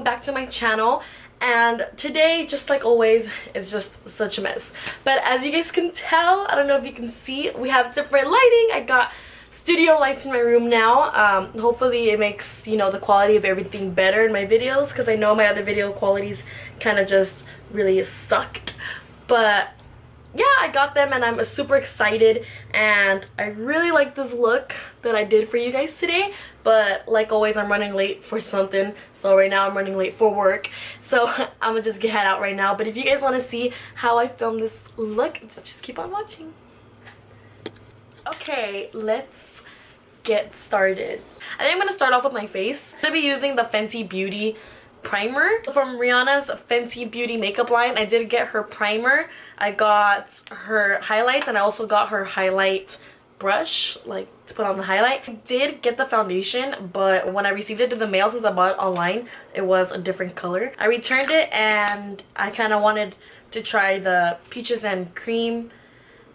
back to my channel. And today, just like always, is just such a mess. But as you guys can tell, I don't know if you can see, we have different lighting. I got studio lights in my room now. Hopefully it makes, you know, the quality of everything better in my videos, because I know my other video qualities kind of just really sucked. But yeah, I got them and I'm super excited, and I really like this look that I did for you guys today. But like always, I'm running late for something, so right now I'm running late for work, so I'm gonna just head out right now. But if you guys want to see how I filmed this look, just keep on watching. Okay, let's get started. I think I'm gonna start off with my face. I'm gonna be using the Fenty Beauty primer from Rihanna's Fenty Beauty makeup line. I did get her primer, I got her highlights, and I also got her highlight brush, like to put on the highlight. I did get the foundation, but when I received it in the mail, since I bought it online, it was a different color. I returned it and I kind of wanted to try the Peaches and Cream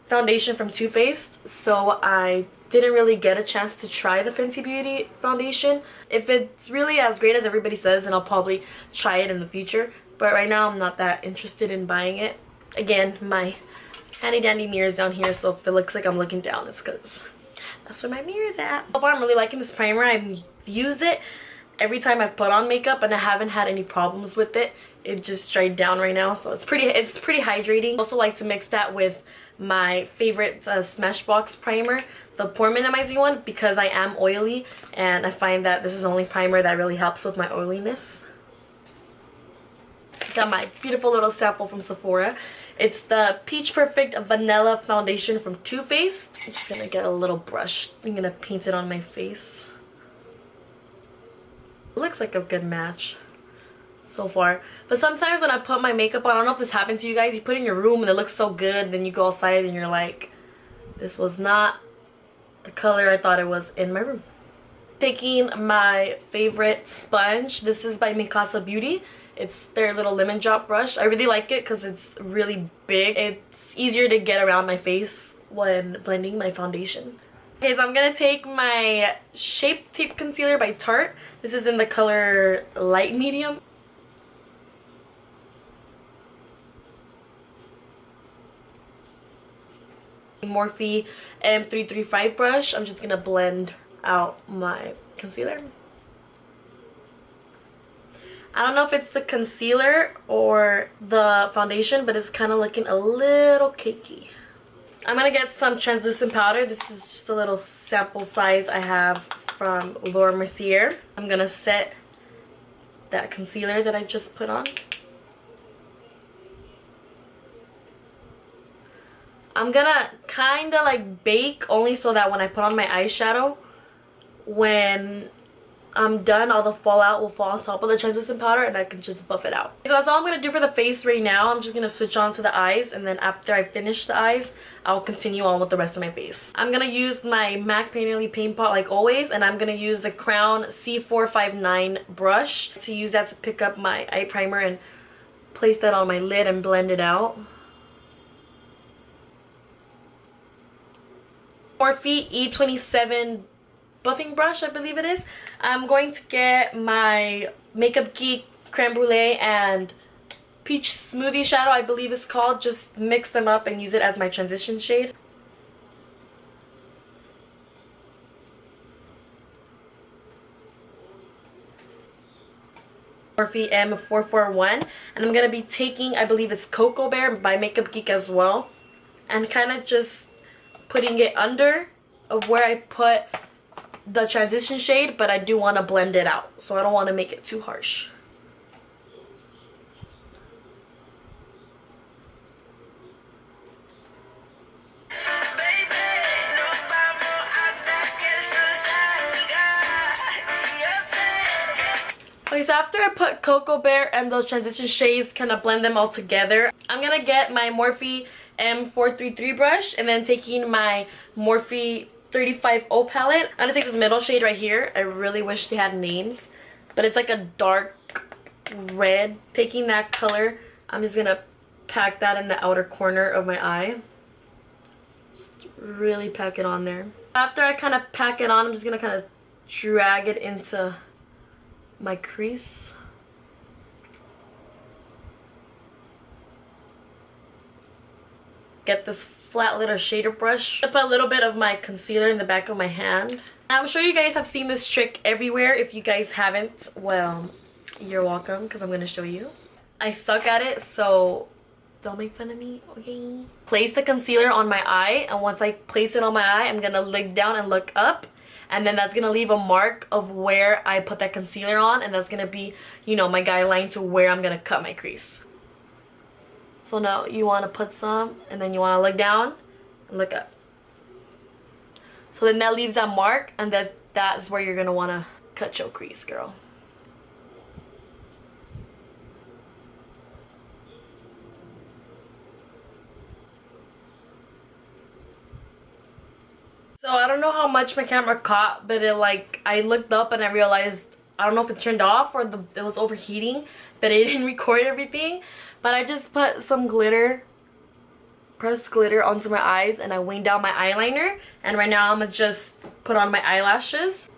foundation from Too Faced, so I didn't really get a chance to try the Fenty Beauty foundation. If it's really as great as everybody says, then I'll probably try it in the future, but right now I'm not that interested in buying it. Again, my handy dandy mirror is down here, so if it looks like I'm looking down, it's because that's where my mirror is at. So far I'm really liking this primer. I've used it every time I've put on makeup and I haven't had any problems with it. It just dried down right now, so it's pretty hydrating. I also like to mix that with my favorite Smashbox primer, the Pore minimizing one, because I am oily and I find that this is the only primer that really helps with my oiliness. Got my beautiful little sample from Sephora. It's the Peach Perfect Vanilla Foundation from Too Faced. I'm just gonna get a little brush. I'm gonna paint it on my face. It looks like a good match so far. But sometimes when I put my makeup on, I don't know if this happened to you guys, you put it in your room and it looks so good, then you go outside and you're like, this was not the color I thought it was in my room. Taking my favorite sponge. This is by MIKASA Beauty. It's their little lemon drop brush. I really like it because it's really big. It's easier to get around my face when blending my foundation. Okay, so I'm gonna take my SHape Tape Concealer by Tarte. This is in the color light medium. Morphe M335 brush. I'm just gonna blend out my concealer. I don't know if it's the concealer or the foundation, but it's kind of looking a little cakey. I'm gonna get some translucent powder. This is just a little sample size I have from Mercier. I'm gonna set that concealer that I just put on. I'm gonna kind of like bake, only so that when I put on my eyeshadow, when I'm done, all the fallout will fall on top of the translucent powder and I can just buff it out. So that's all I'm gonna do for the face right now. I'm just gonna switch on to the eyes, and then after I finish the eyes, I'll continue on with the rest of my face. I'm gonna use my MAC Painterly Paint Pot like always, and I'm gonna use the Crown C459 brush to use that to pick up my eye primer and place that on my lid and blend it out. Morphe E27 buffing brush, I believe it is. I'm going to get my Makeupgeek Creme Brulee and Peach Smoothie shadow, I believe it's called. Just mix them up and use it as my transition shade. Morphe M441, and I'm going to be taking, I believe it's Cocoa Bear by Makeupgeek as well, and kind of just putting it under of where I put the transition shade, but I do want to blend it out, so I don't want to make it too harsh. Okay, so after I put Cocoa Bear and those transition shades, kind of blend them all together, I'm gonna get my Morphe M433 brush, and then taking my Morphe 35O palette. I'm gonna take this middle shade right here. I really wish they had names, but it's like a dark red. Taking that color, I'm just gonna pack that in the outer corner of my eye. Just really pack it on there. After I kind of pack it on, I'm just gonna kind of drag it into my crease. get this flat little shader brush. I put a little bit of my concealer in the back of my hand. I'm sure you guys have seen this trick everywhere. If you guys haven't, well, you're welcome, because I'm going to show you. I suck at it, so don't make fun of me, okay? Place the concealer on my eye, and once I place it on my eye, I'm going to look down and look up. And then that's going to leave a mark of where I put that concealer on, and that's going to be, you know, my guideline to where I'm going to cut my crease. So now you want to put some, and then you want to look down and look up. So then that leaves that mark, and that's where you're going to want to cut your crease, girl. So I don't know how much my camera caught, but I looked up and I realized, I don't know if it turned off or it was overheating, but it didn't record everything. But I just put some glitter, pressed glitter onto my eyes, and I winged down my eyeliner. And right now I'm gonna just put on my eyelashes.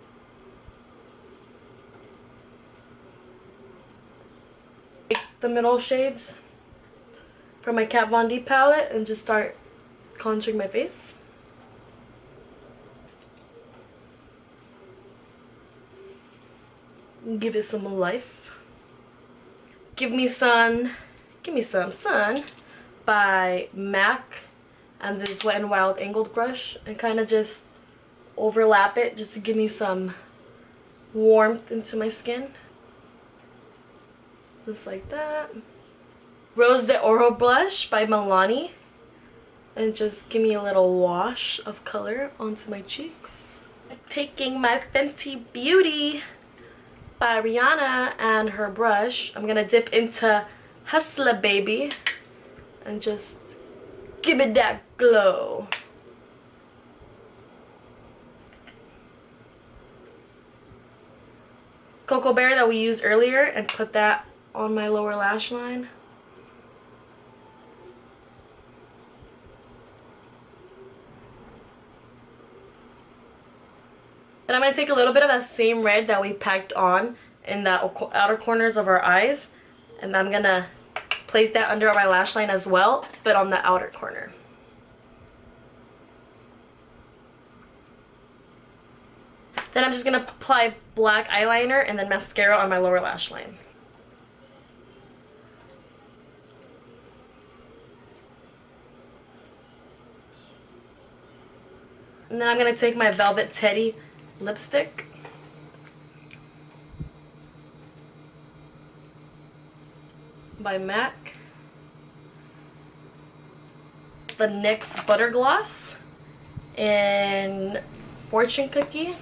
Take the middle shades from my Kat Von D palette and just start contouring my face. Give it some life. Give me some sun by MAC and this Wet n Wild angled brush, and kind of just overlap it just to give me some warmth into my skin. Just like that. Rose de Oro blush by Milani, and just give me a little wash of color onto my cheeks. Taking my Fenty Beauty by Rihanna and her brush, I'm gonna dip into Hustler Baby and just give it that glow. Cocoa Berry that we used earlier, and put that on my lower lash line. And I'm going to take a little bit of that same red that we packed on in the outer corners of our eyes, and I'm going to place that under my lash line as well, but on the outer corner. Then I'm just going to apply black eyeliner and then mascara on my lower lash line. And then I'm going to take my Velvet Teddy lipstick by MAC, the NYX Butter Gloss in Fortune Cookie,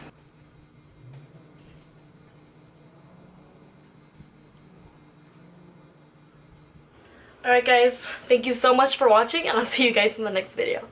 alright guys, thank you so much for watching, and I'll see you guys in the next video.